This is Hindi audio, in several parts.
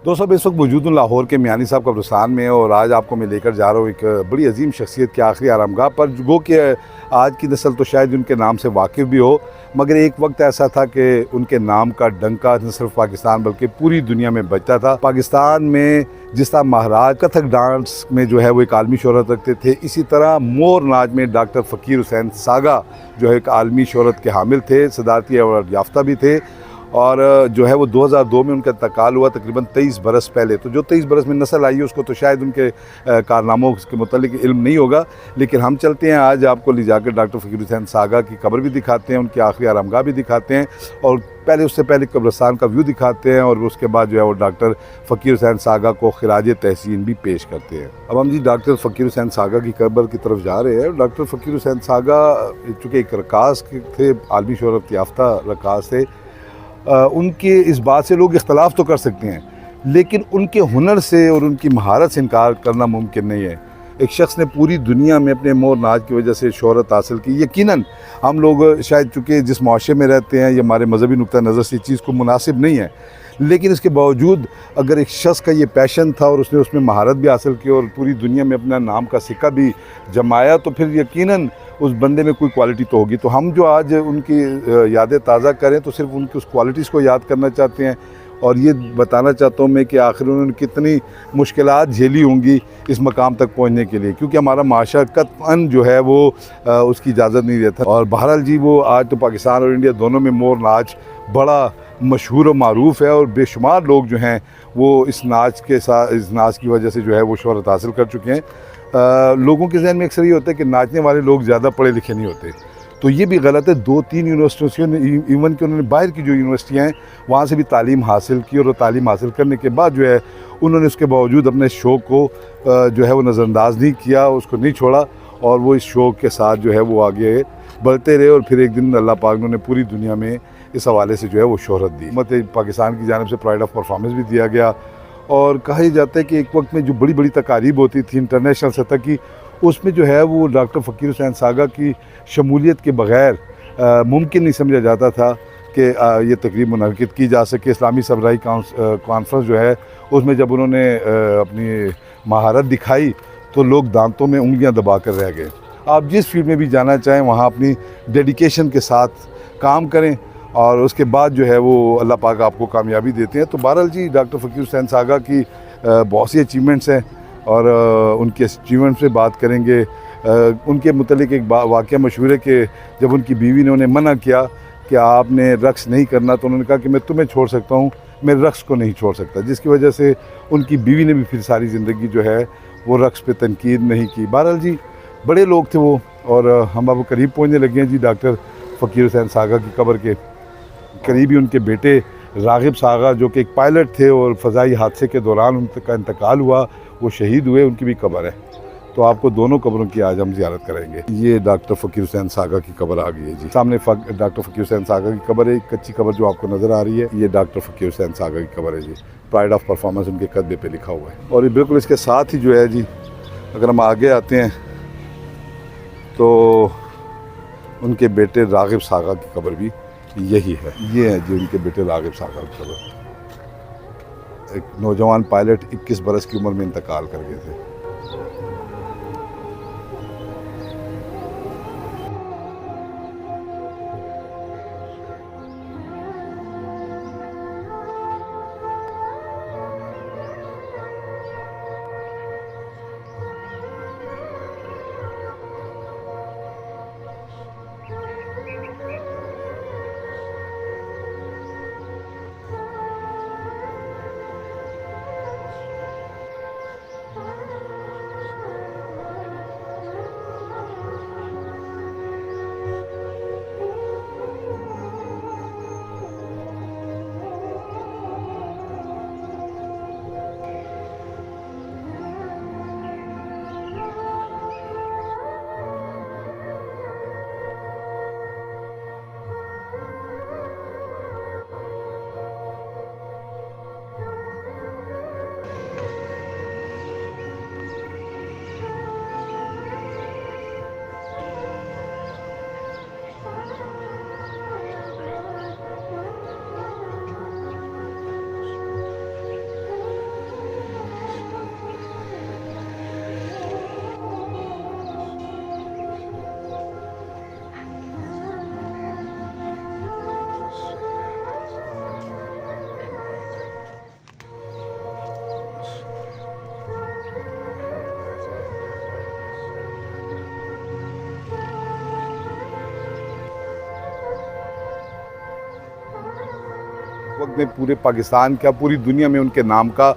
दोस्तों मैं इस वक्त मौजूद हूँ लाहौर के मियानी साहब कब्रिस्तान में और आज आपको मैं लेकर जा रहा हूँ एक बड़ी अजीम शख्सियत के आखिरी आरामगाह पर, गो कि आज की नस्ल तो शायद उनके नाम से वाकिफ़ भी हो, मगर एक वक्त ऐसा था कि उनके नाम का डंका न सिर्फ पाकिस्तान बल्कि पूरी दुनिया में बजता था। पाकिस्तान में जिस तरह महाराज कथक डांस में जो है वो एक आलमी शोहरत रखते थे, इसी तरह मोर नाच में डॉक्टर फ़कीर हुसैन सागा जो है एक आलमी शोहरत के हामिल थे, सदारती अवार्ड याफ्ता भी थे। और जो है वो 2002 में उनका इंतकाल हुआ, तकरीबन 23 बरस पहले। तो जो 23 बरस में नस्ल आई है उसको तो शायद उनके कारनामों के मतलब इल्म नहीं होगा, लेकिन हम चलते हैं आज आपको ले जाकर डॉक्टर फ़कीर हुसैन सागा की कब्र भी दिखाते हैं, उनकी आखिरी आरामगाह भी दिखाते हैं और उससे पहले कब्रिस्तान का व्यू दिखाते हैं और उसके बाद जो है वो डॉक्टर फ़कीर हुसैन सागा को खिराज तहसीन भी पेश करते हैं। अब हम जी डॉक्टर फ़कीर हुसैन सागा की कब्र की तरफ जा रहे हैं। डॉक्टर फ़कीर हुसैन सागा चूँकि एक रकास थे, आलमी शोहरत याफ्ता रकास थे, उनके इस बात से लोग इख्तलाफ तो कर सकते हैं, लेकिन उनके हुनर से और उनकी महारत से इनकार करना मुमकिन नहीं है। एक शख्स ने पूरी दुनिया में अपने मोर नाच की वजह से शोहरत हासिल की। यकीनन हम लोग शायद चूँकि जिस माशरे में रहते हैं, ये हमारे मजहबी नुक्ता नज़र से चीज़ को मुनासिब नहीं है, लेकिन इसके बावजूद अगर एक शख्स का ये पैशन था और उसने उसमें महारत भी हासिल की और पूरी दुनिया में अपना नाम का सिक्का भी जमाया, तो फिर यकीनन उस बंदे में कोई क्वालिटी तो होगी। तो हम जो आज उनकी यादें ताज़ा करें तो सिर्फ उनकी उस क्वालिटीज़ को याद करना चाहते हैं और ये बताना चाहता हूँ मैं कि आखिर उन्होंने कितनी मुश्किलात झेली होंगी इस मकाम तक पहुँचने के लिए, क्योंकि हमारा माशरा कतअन जो है वो उसकी इजाज़त नहीं देता। और बहरहाल जी वो आज तो पाकिस्तान और इंडिया दोनों में मोर नाच बड़ा मशहूर और मारूफ़ है और बेशुमार लोग जो हैं वो इस नाच के साथ, इस नाच की वजह से जो है वो शोहरत हासिल कर चुके हैं। लोगों के जहन में अक्सर ये होता है कि नाचने वाले लोग ज़्यादा पढ़े लिखे नहीं होते, तो ये भी गलत है। 2-3 यूनिवर्सिटियों ने, इवन कि उन्होंने बाहर की जो यूनिवर्सिटियाँ हैं वहाँ से भी तालीम हासिल की और तालीम हासिल करने के बाद जो है उन्होंने उसके बावजूद अपने शौक़ को जो है वो नज़रअंदाज नहीं किया, उसको नहीं छोड़ा और वो इस शौक़ के साथ जो है वो आगे बढ़ते रहे और फिर एक दिन अल्लाह पाक ने उन्हें पूरी दुनिया में इस हवाले से जो है वो शोहरत दी। मतलब पाकिस्तान की जानिब से प्राइड ऑफ परफॉर्मेंस भी दिया गया और कहा जाता है कि एक वक्त में जो बड़ी बड़ी तकारीब होती थी इंटरनेशनल सतह की, उसमें जो है वो डॉक्टर फ़कीर हुसैन सागा की शमूलियत के बग़ैर मुमकिन नहीं समझा जाता था कि ये तकरीब मुनक़िद की जा सके। इस्लामी सरबराही कॉन्फ्रेंस जो है उसमें जब उन्होंने अपनी महारत दिखाई तो लोग दांतों में उंगलियां दबा कर रह गए। आप जिस फील्ड में भी जाना चाहें वहाँ अपनी डेडिकेशन के साथ काम करें और उसके बाद जो है वो अल्लाह पाक आपको कामयाबी देते हैं। तो बहरहाल जी डॉक्टर फ़कीर हुसैन सागा की बहुत सी अचीवमेंट्स हैं और उनके अचीवमेंट से बात करेंगे। उनके मुतलिक एक वाक़या मशहूर है कि जब उनकी बीवी ने उन्हें मना किया कि आपने रक़्स नहीं करना, तो उन्होंने कहा कि मैं तुम्हें छोड़ सकता हूँ, मैं रक़्स को नहीं छोड़ सकता, जिसकी वजह से उनकी बीवी ने भी फिर सारी ज़िंदगी जो है वो रक़्स पे तनकीद नहीं की। बहरहाल जी बड़े लोग थे वो और हम अब करीब पहुँचने लगे हैं जी डॉक्टर फ़कीर हुसैन सागा की कब्र के करीब ही। उनके बेटे राग़िब सागा जो कि एक पायलट थे और फ़ज़ाई हादसे के दौरान उनका इंतकाल हुआ, वो शहीद हुए, उनकी भी कब्र है। तो आपको दोनों कब्रों की आज हम ज़ियारत करेंगे। ये डॉक्टर फ़कीर हुसैन सागा की कब्र आ गई है जी, सामने डॉक्टर फ़कीर हुसैन सागा की कब्र है। एक कच्ची कब्र जो आपको नज़र आ रही है, ये डॉक्टर फ़कीर हुसैन सागा की कब्र है जी। प्राइड ऑफ परफॉर्मेंस उनके कदबे पे लिखा हुआ है। और ये बिल्कुल इसके साथ ही जो है जी, अगर हम आगे आते हैं तो उनके बेटे राग़िब सागा की कब्र भी यही है। ये है जी उनके बेटे राग़िब सागा की कब्र। एक नौजवान पायलट 21 बरस की उम्र में इंतकाल कर गए थे। में पूरे पाकिस्तान क्या पूरी दुनिया में उनके नाम का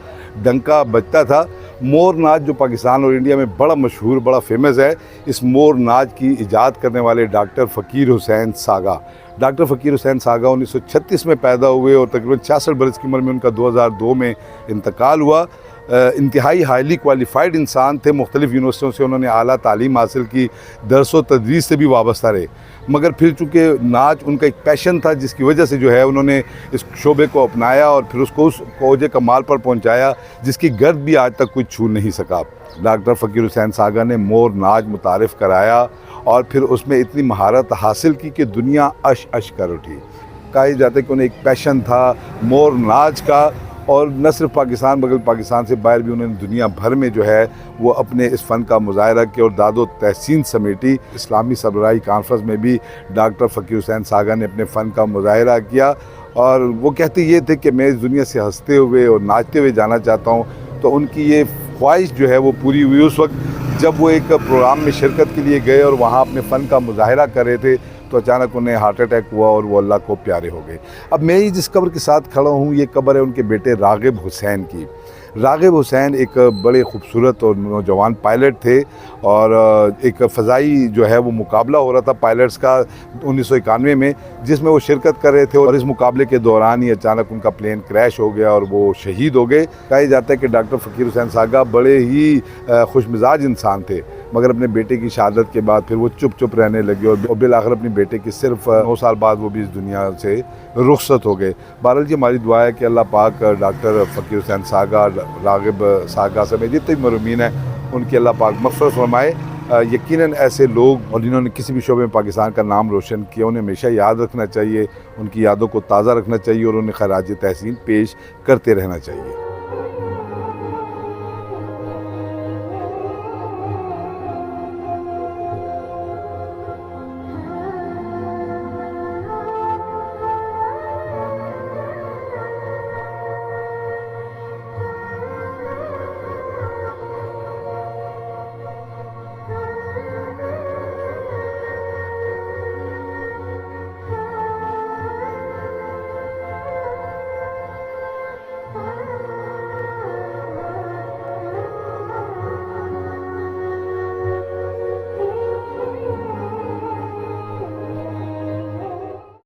डंका बजता था। मोर नाच जो पाकिस्तान और इंडिया में बड़ा मशहूर, बड़ा फेमस है, इस मोर नाच की इजाद करने वाले डॉक्टर फ़कीर हुसैन सागा। डॉक्टर फ़कीर हुसैन सागा 1936 में पैदा हुए और तकरीबन 66 बरस की उम्र में उनका 2002 में इंतकाल हुआ। इंतहाई हाईली क्वालिफ़ाइड इंसान थे। मुख्तलिफ़ यूनिवर्सिटियों से उन्होंने आला तालीम हासिल की, दरस व तदरीस से भी वाबस्ता रहे, मगर फिर चूँकि नाच उनका एक पैशन था जिसकी वजह से जो है उन्होंने इस शोबे को अपनाया और फिर उसको उस ओजे कमाल पर पहुँचाया जिसकी गर्द भी आज तक कोई छू नहीं सका। डॉक्टर फ़कीर हुसैन सागा ने मोर नाच मुतारिफ़ कराया और फिर उसमें इतनी महारत हासिल की कि दुनिया अश अश कर उठी। कहा जाता है कि उन्हें एक पैशन था मोर नाच का, और न सिर्फ पाकिस्तान बल्कि पाकिस्तान से बाहर भी उन्होंने दुनिया भर में जो है वो अपने इस फ़न का मुज़ाहरा किया और दादो तहसीन समेटी। इस्लामी सरबराही कॉन्फ्रेंस में भी डॉक्टर फ़कीर हुसैन सागा ने अपने फ़न का मुज़ाहरा किया और वो कहते ये थे कि मैं इस दुनिया से हंसते हुए और नाचते हुए जाना चाहता हूँ। तो उनकी ये ख्वाहिश जो है वो पूरी हुई उस वक्त जब वो एक प्रोग्राम में शिरकत के लिए गए और वहाँ अपने फ़न का मुज़ाहरा कर रहे थे, तो अचानक उन्हें हार्ट अटैक हुआ और वो अल्लाह को प्यारे हो गए। अब मैं ही जिस कब्र के साथ खड़ा हूँ, ये कब्र है उनके बेटे राग़िब हुसैन की। राग़िब हुसैन एक बड़े ख़ूबसूरत और नौजवान पायलट थे और एक फ़ज़ाई जो है वो मुकाबला हो रहा था पायलट्स का 1991 में, जिसमें वो शिरकत कर रहे थे और इस मुकाबले के दौरान ही अचानक उनका प्लेन क्रैश हो गया और वो शहीद हो गए। कहा जाता है कि डॉक्टर फ़कीर हुसैन सागा बड़े ही खुशमिजाज इंसान थे, मगर अपने बेटे की शहादत के बाद फिर वो चुप रहने लगे और बिलाखिर अपने बेटे के सिर्फ 9 साल बाद वो भी इस दुनिया से रुखसत हो गए। बहरहाल जी हमारी दुआ है कि अल्लाह पाक डॉक्टर फ़कीर हुसैन सागा, राग़िब सागा समेत जितने भी मरहूमीन हैं उनकी अल्लाह पाक मग़फ़िरत फरमाए। यकीनन ऐसे लोग और जिन्होंने किसी भी शोबे में पाकिस्तान का नाम रोशन किया उन्हें हमेशा याद रखना चाहिए, उनकी यादों को ताज़ा रखना चाहिए और उन्हें खराज तहसीन पेश करते रहना चाहिए।